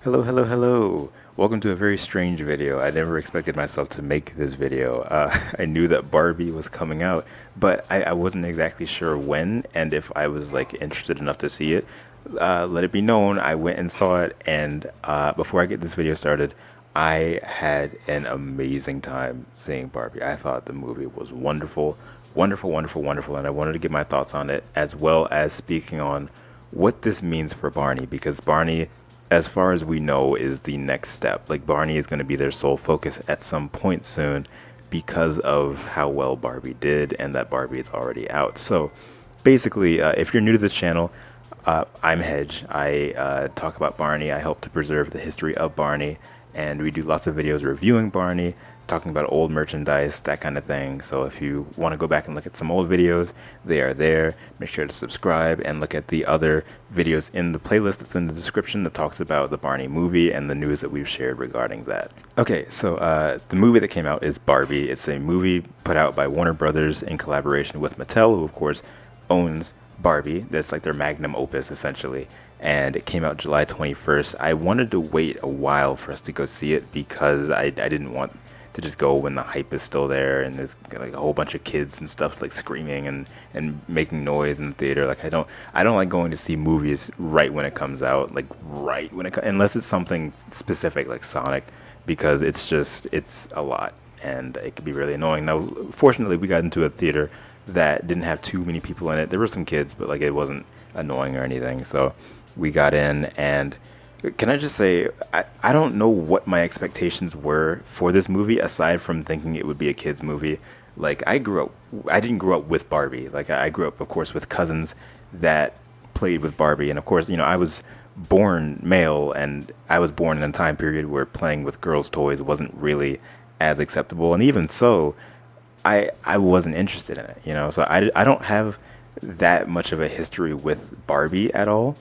Hello, hello, hello. Welcome to a very strange video. I never expected myself to make this video. I knew that Barbie was coming out, but I wasn't exactly sure when and if I was like interested enough to see it. Let it be known, I went and saw it, and before I get this video started, I had an amazing time seeing Barbie. I thought the movie was wonderful, wonderful, wonderful, wonderful, and I wanted to get my thoughts on it as well as speaking on what this means for Barney because Barney, as far as we know, is the next step. Like Barney is going to be their sole focus at some point soon because of how well Barbie did and that Barbie is already out. So basically, if you're new to this channel, I'm Hedge. I talk about Barney. I help to preserve the history of Barney, and we do lots of videos reviewing Barney, talking about old merchandise, that kind of thing. So if you want to go back and look at some old videos, they are there. Make sure to subscribe and look at the other videos in the playlist that's in the description that talks about the Barney movie and the news that we've shared regarding that. Okay, so the movie that came out is Barbie. It's a movie put out by Warner Brothers in collaboration with Mattel, who of course owns Barbie. That's like their magnum opus essentially, and it came out July 21st. I wanted to wait a while for us to go see it because I didn't want to just go when the hype is still there and there's like a whole bunch of kids and stuff like screaming and making noise in the theater. Like I don't like going to see movies right when it comes out, like right when unless it's something specific like Sonic, because it's a lot and it could be really annoying. Now fortunately we got into a theater that didn't have too many people in it. There were some kids, but like it wasn't annoying or anything. So we got in, and can I just say, I don't know what my expectations were for this movie aside from thinking it would be a kids movie. Like I didn't grow up with Barbie. Like I grew up, of course, with cousins that played with Barbie, and of course, I was born male, and I was born in a time period where playing with girls' toys wasn't really as acceptable, and even so, I wasn't interested in it. So I don't have that much of a history with Barbie at all.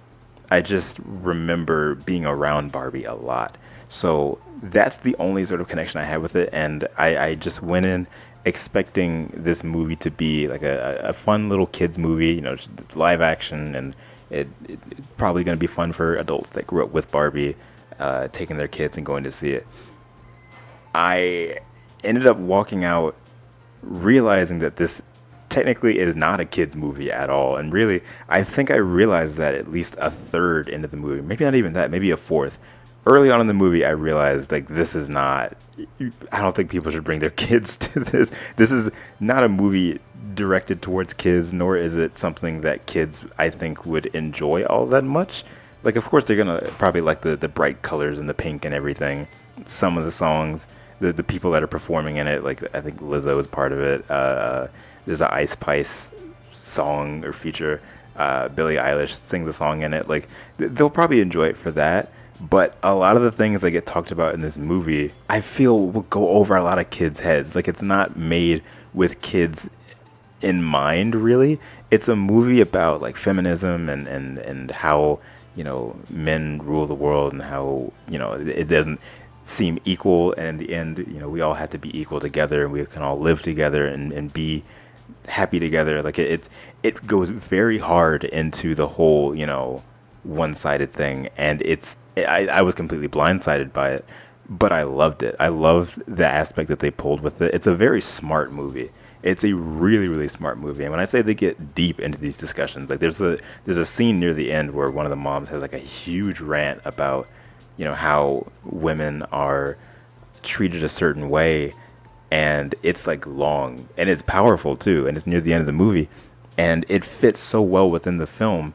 I just remember being around Barbie a lot. So that's the only sort of connection I had with it. And I just went in expecting this movie to be like a fun little kids movie, just live action. And it's probably going to be fun for adults that grew up with Barbie, taking their kids and going to see it. I ended up walking out realizing that this technically is not a kids movie at all, and really I think I realized that at least a third into the movie, maybe not even that, maybe a fourth. Early on in the movie I realized like this is not, I don't think people should bring their kids to this is not a movie directed towards kids, nor is it something that kids I think would enjoy all that much. Like of course they're gonna probably like the bright colors and the pink and everything, some of the songs, the people that are performing in it, like I think Lizzo is part of it. There's an Ice Spice song or feature. Billie Eilish sings a song in it. Like they'll probably enjoy it for that. But a lot of the things that get talked about in this movie, I feel will go over a lot of kids' heads. Like it's not made with kids in mind, really. It's a movie about like feminism and how men rule the world and how it doesn't seem equal, and in the end we all have to be equal together and we can all live together and be happy together. Like it goes very hard into the whole one-sided thing, and I was completely blindsided by it, but I loved it. I loved the aspect that they pulled with it. It's a very smart movie. It's a really, really smart movie. And when I say they get deep into these discussions, like there's a scene near the end where one of the moms has like a huge rant about how women are treated a certain way, and it's like long and it's powerful too, and it's near the end of the movie, and it fits so well within the film.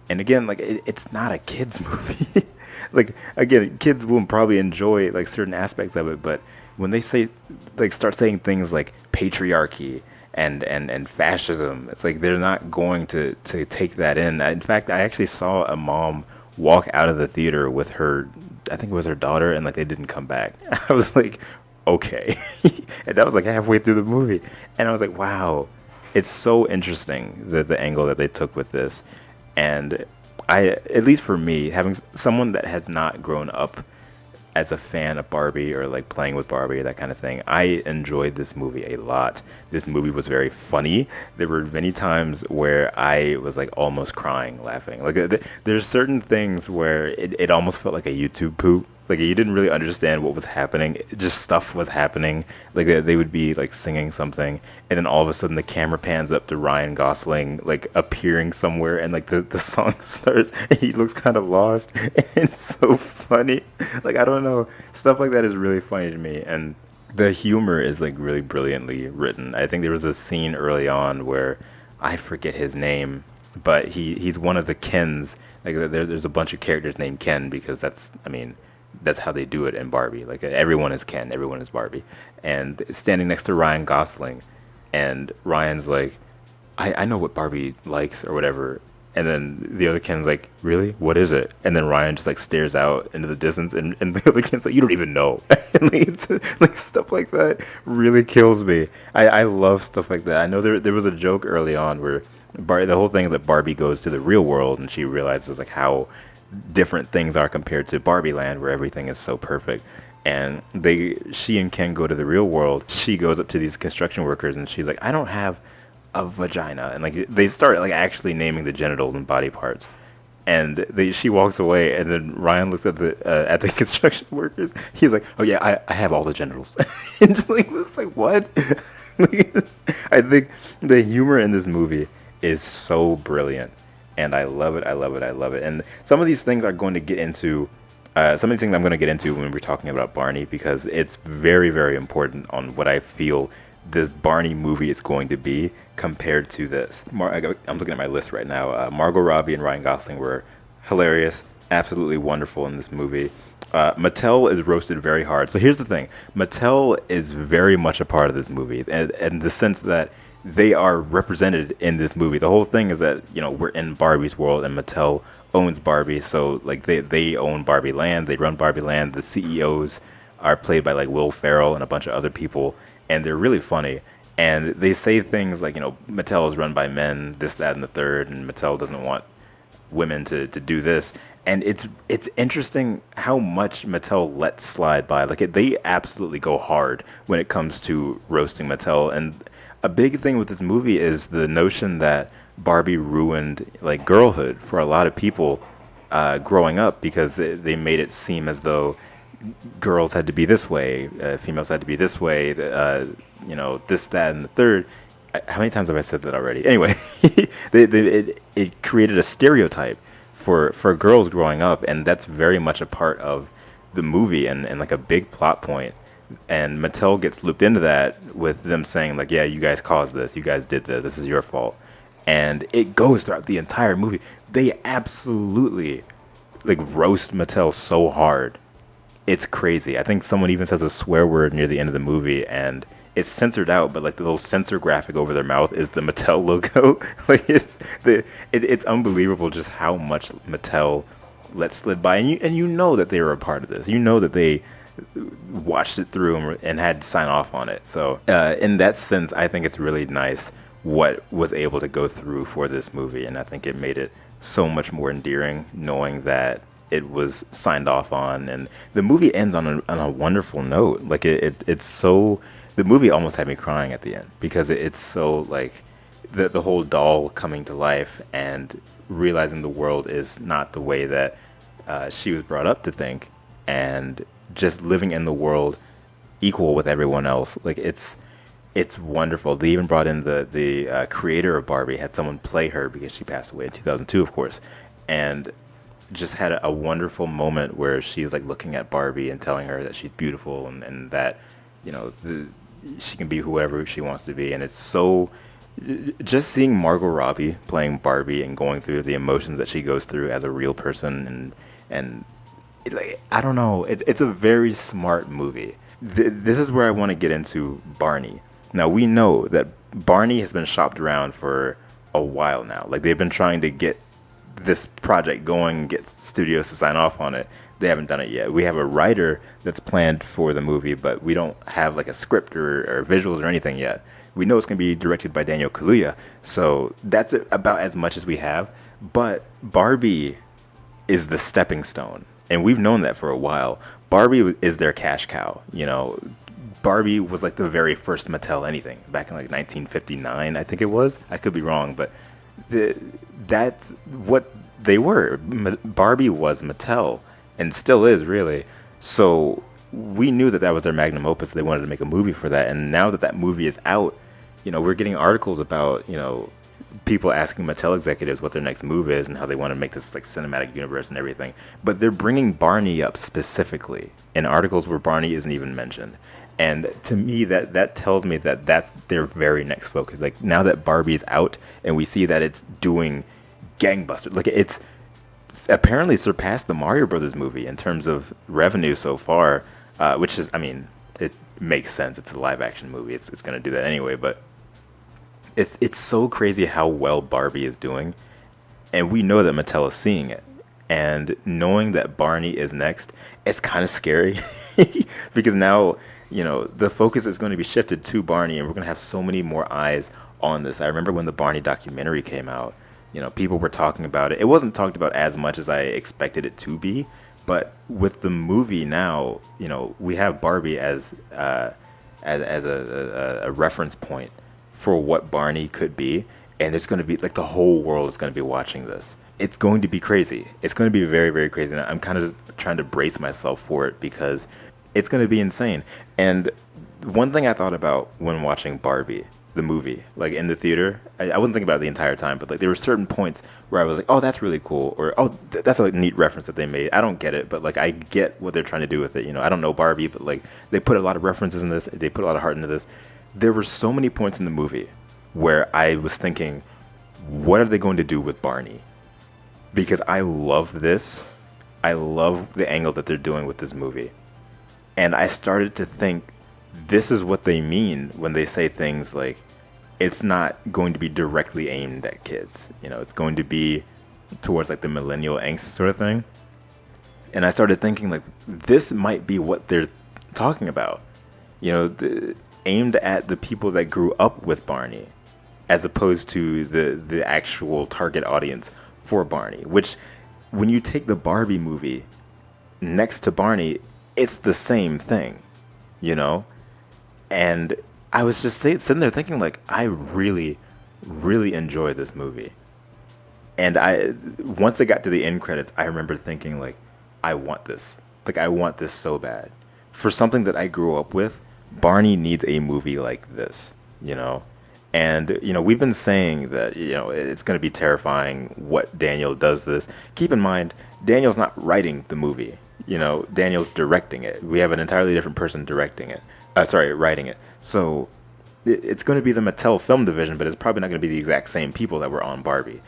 And again, like it's not a kids movie. Like again, kids will probably enjoy like certain aspects of it, but when they say like start saying things like patriarchy and fascism, it's like they're not going to take that in. In fact, I actually saw a mom walk out of the theater with her, I think it was her daughter, and like they didn't come back. I was like, okay. And that was like halfway through the movie, and I was like, wow, it's so interesting the angle that they took with this. And at least for me, having someone that has not grown up as a fan of Barbie or like playing with Barbie or that kind of thing, I enjoyed this movie a lot. This movie was very funny. There were many times where I was like almost crying laughing. Like there's certain things where it almost felt like a YouTube poop. Like you didn't really understand what was happening. Just stuff was happening. Like they would be like singing something, and then all of a sudden the camera pans up to Ryan Gosling like appearing somewhere, and like the song starts, and he looks kind of lost. It's so funny. Like I don't know, stuff like that is really funny to me, and the humor is like really brilliantly written. I think there was a scene early on where I forget his name, but he's one of the Kens. Like there's a bunch of characters named Ken because that's how they do it in Barbie. Like everyone is Ken, everyone is Barbie, and standing next to Ryan Gosling, and Ryan's like, I know what Barbie likes or whatever, and then the other Ken's like, really, what is it? And then Ryan just like stares out into the distance, and the other Ken's like, you don't even know. And like stuff like that really kills me. I love stuff like that. I know there was a joke early on where the whole thing is that Barbie goes to the real world and she realizes like how different things are compared to Barbie Land, where everything is so perfect. And she and Ken go to the real world. She goes up to these construction workers and she's like, I don't have a vagina. And like they start like actually naming the genitals and body parts. And she walks away, and then Ryan looks at the construction workers. He's like, "Oh yeah, I have all the genitals." And just like it's like what? I think the humor in this movie is so brilliant, and I love it. I love it. I love it. And some of these things are going to get into. Some of the things I'm going to get into when we're talking about Barney, because it's very, very important on what I feel this Barney movie is going to be compared to this. I'm looking at my list right now. Margot Robbie and Ryan Gosling were hilarious, absolutely wonderful in this movie. Mattel is roasted very hard. So here's the thing. Mattel is very much a part of this movie, and the sense that they are represented in this movie. The whole thing is that, we're in Barbie's world and Mattel owns Barbie. So like they own Barbie Land. They run Barbie Land. The CEOs are played by like Will Ferrell and a bunch of other people, and they're really funny. And they say things like, Mattel is run by men, this, that, and the third, and Mattel doesn't want women to do this. And it's interesting how much Mattel lets slide by. Like they absolutely go hard when it comes to roasting Mattel. And a big thing with this movie is the notion that Barbie ruined like girlhood for a lot of people growing up, because they made it seem as though girls had to be this way, females had to be this way, this, that, and the third. How many times have I said that already? Anyway, it created a stereotype for girls growing up, and that's very much a part of the movie and like a big plot point. And Mattel gets looped into that with them saying like, yeah, you guys caused this, you guys did this is your fault. And it goes throughout the entire movie. They absolutely like roast Mattel so hard. It's crazy. I think someone even says a swear word near the end of the movie, and it's censored out, but like the little censor graphic over their mouth is the Mattel logo. Like it's unbelievable just how much Mattel let slid by, and you know that they were a part of this. You know that they watched it through and had to sign off on it. So in that sense, I think it's really nice what was able to go through for this movie, and I think it made it so much more endearing knowing that it was signed off on. And the movie ends on a wonderful note. Like it's so, the movie almost had me crying at the end, because it's so like the whole doll coming to life and realizing the world is not the way that she was brought up to think, and just living in the world equal with everyone else. Like it's wonderful. They even brought in the creator of Barbie, had someone play her because she passed away in 2002, of course, and just had a wonderful moment where she's like looking at Barbie and telling her that she's beautiful, and that she can be whoever she wants to be. And it's so, just seeing Margot Robbie playing Barbie and going through the emotions that she goes through as a real person, and like, I don't know, it's a very smart movie. This is where I want to get into Barney. Now, we know that Barney has been shopped around for a while now. Like, they've been trying to get this project going, get studios to sign off on it. They haven't done it yet. We have a writer that's planned for the movie, but we don't have like a script or visuals or anything yet. We know it's going to be directed by Daniel Kaluuya, so that's about as much as we have. But Barbie is the stepping stone, and we've known that for a while. Barbie is their cash cow. Barbie was like the very first Mattel anything back in like 1959, I think it was. I could be wrong, but that's what they were. Barbie was Mattel and still is, really. So we knew that that was their magnum opus. They wanted to make a movie for that, and now that that movie is out, we're getting articles about people asking Mattel executives what their next move is and how they want to make this like cinematic universe and everything. But they're bringing Barney up specifically in articles where Barney isn't even mentioned. And to me, that tells me that that's their very next focus. Like, now that Barbie's out and we see that it's doing gangbusters, like it's apparently surpassed the Mario Brothers movie in terms of revenue so far, which is, I mean, it makes sense. It's a live action movie. It's going to do that anyway. But it's so crazy how well Barbie is doing, and we know that Mattel is seeing it. And knowing that Barney is next, it's kind of scary because now, the focus is going to be shifted to Barney, and we're going to have so many more eyes on this. I remember when the Barney documentary came out, people were talking about it. It wasn't talked about as much as I expected it to be, but with the movie now, we have Barbie as a reference point for what Barney could be, and it's going to be like the whole world is going to be watching this. It's going to be crazy. It's going to be very, very crazy. And I'm kind of just trying to brace myself for it because it's going to be insane. And one thing I thought about when watching Barbie, the movie, like in the theater, I wasn't thinking about it the entire time, but like there were certain points where I was like, oh, that's really cool, or oh, that's a neat reference that they made. I don't get it, but like I get what they're trying to do with it. I don't know Barbie, but like they put a lot of references in this. They put a lot of heart into this. There were so many points in the movie where I was thinking, what are they going to do with Barney? Because I love this. I love the angle that they're doing with this movie. And I started to think, this is what they mean when they say things like, it's not going to be directly aimed at kids. It's going to be towards like the millennial angst sort of thing. And I started thinking, like, this might be what they're talking about. Aimed at the people that grew up with Barney, as opposed to the actual target audience for Barney. Which, when you take the Barbie movie next to Barney, it's the same thing, And I was just sitting there thinking, like, I really, really enjoy this movie. And once it got to the end credits, I remember thinking, like, I want this. Like, I want this so bad. For something that I grew up with, Barney needs a movie like this, And, we've been saying that, it's going to be terrifying what Daniel does this. Keep in mind, Daniel's not writing the movie. Daniel's directing it. We have an entirely different person writing it. So it's going to be the Mattel film division, but it's probably not going to be the exact same people that were on Barbie.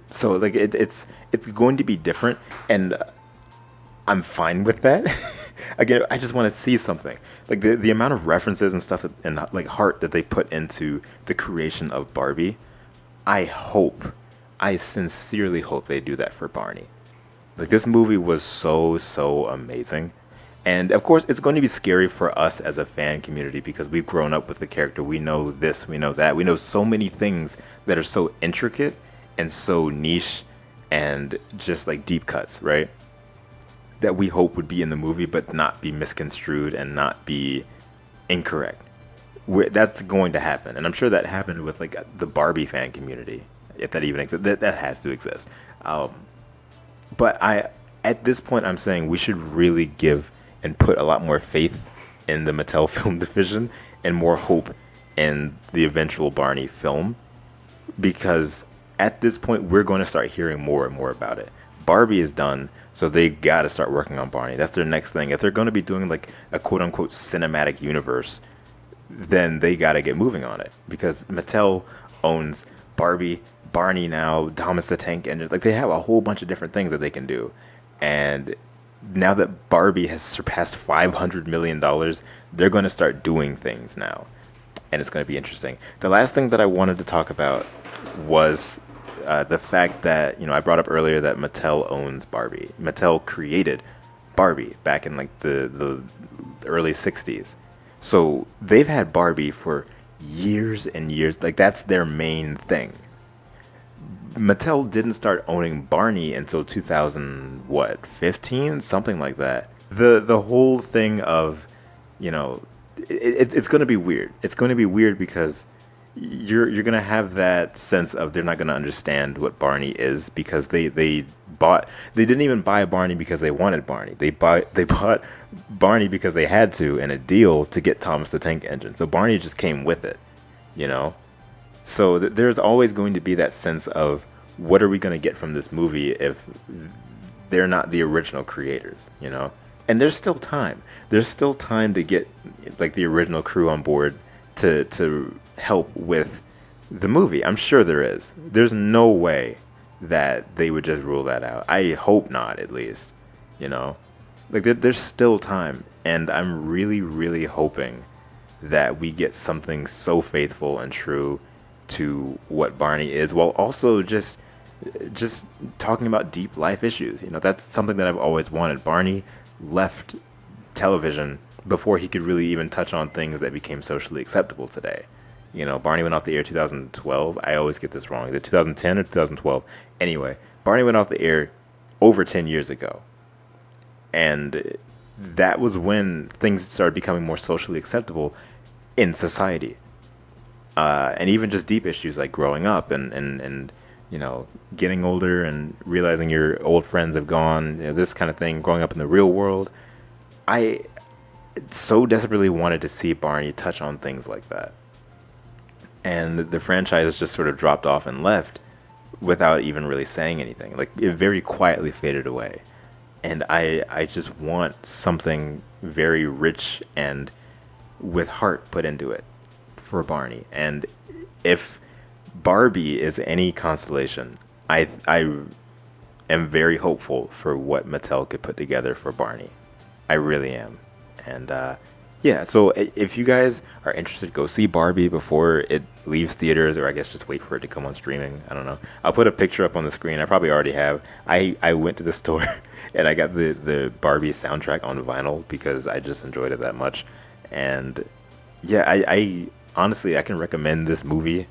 So like it's going to be different, and I'm fine with that. Again, I just want to see something. Like the amount of references and stuff and like heart that they put into the creation of Barbie. I sincerely hope they do that for Barney. Like, this movie was so amazing. And of course, it's going to be scary for us as a fan community because we've grown up with the character. We know this, we know that. We know so many things that are so intricate and so niche and just like deep cuts, right? That we hope would be in the movie but not be misconstrued and not be incorrect. That's going to happen. And I'm sure that happened with like the Barbie fan community, if that even exists. That has to exist. But at this point, I'm saying we should really give and put a lot more faith in the Mattel film division and more hope in the eventual Barney film, because at this point, we're going to start hearing more and more about it. Barbie is done, so they got to start working on Barney. That's their next thing. If they're going to be doing like a quote-unquote cinematic universe, then they got to get moving on it, because Mattel owns Barbie, Barney now, Thomas the Tank Engine. Like, they have a whole bunch of different things that they can do. And now that Barbie has surpassed $500 million, they're going to start doing things now. And it's going to be interesting. The last thing that I wanted to talk about was the fact that, I brought up earlier that Mattel owns Barbie. Mattel created Barbie back in like the early 60s. So they've had Barbie for years and years. Like, that's their main thing. Mattel didn't start owning Barney until 2015, something like that. The whole thing of, you know, it's going to be weird. It's going to be weird because you're going to have that sense of they're not going to understand what Barney is, because they didn't even buy Barney because they wanted Barney. They bought Barney because they had to, in a deal to get Thomas the Tank Engine. So Barney just came with it, you know. So there's always going to be that sense of, what are we going to get from this movie if they're not the original creators, you know? And there's still time. There's still time to get like the original crew on board to help with the movie. I'm sure there is. There's no way that they would just rule that out. I hope not, at least, you know? Like there's still time, and I'm really, really hoping that we get something so faithful and true to what Barney is, while also just talking about deep life issues. You know, that's something that I've always wanted. Barney left television before he could really even touch on things that became socially acceptable today. You know, Barney went off the air 2012. I always get this wrong. Is it 2010 or 2012? Anyway, Barney went off the air over 10 years ago. And that was when things started becoming more socially acceptable in society. And even just deep issues like growing up and you know, getting older and realizing your old friends have gone, you know, this kind of thing, growing up in the real world. I so desperately wanted to see Barney touch on things like that. And the franchise just sort of dropped off and left without even really saying anything. Like, it very quietly faded away. And I just want something very rich and with heart put into it for Barney. And if Barbie is any consolation, I am very hopeful for what Mattel could put together for Barney. I really am. And yeah, so if you guys are interested, go see Barbie before it leaves theaters, or I guess just wait for it to come on streaming. I don't know. I'll put a picture up on the screen. I probably already have. I went to the store and I got the Barbie soundtrack on vinyl because I just enjoyed it that much. And yeah, I honestly, I can recommend this movie.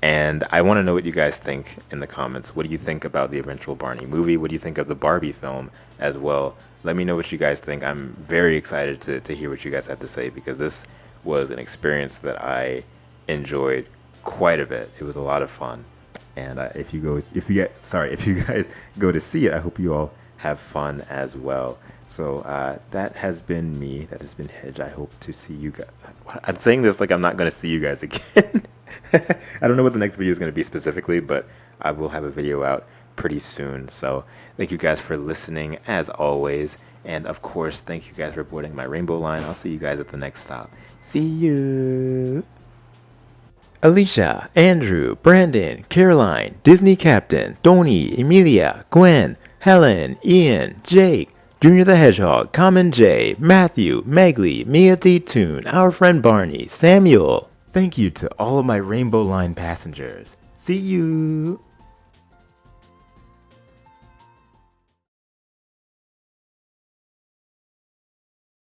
And I want to know what you guys think in the comments. What do you think about the eventual Barney movie? What do you think of the Barbie film as well? Let me know what you guys think. I'm very excited to hear what you guys have to say, because this was an experience that I enjoyed quite a bit. It was a lot of fun. And if you guys go to see it, I hope you all have fun as well. So that has been me. That has been Hedge. I hope to see you guys. I'm saying this like I'm not going to see you guys again. I don't know what the next video is going to be specifically, but I will have a video out pretty soon. So thank you guys for listening as always. And of course, thank you guys for boarding my rainbow line. I'll see you guys at the next stop. See you. Alicia, Andrew, Brandon, Caroline, Disney Captain, Tony, Emilia, Gwen, Helen, Ian, Jake, Junior the Hedgehog, Common J, Matthew, Megley, Mia D. Toon, our friend Barney, Samuel. Thank you to all of my Rainbow Line passengers. See you!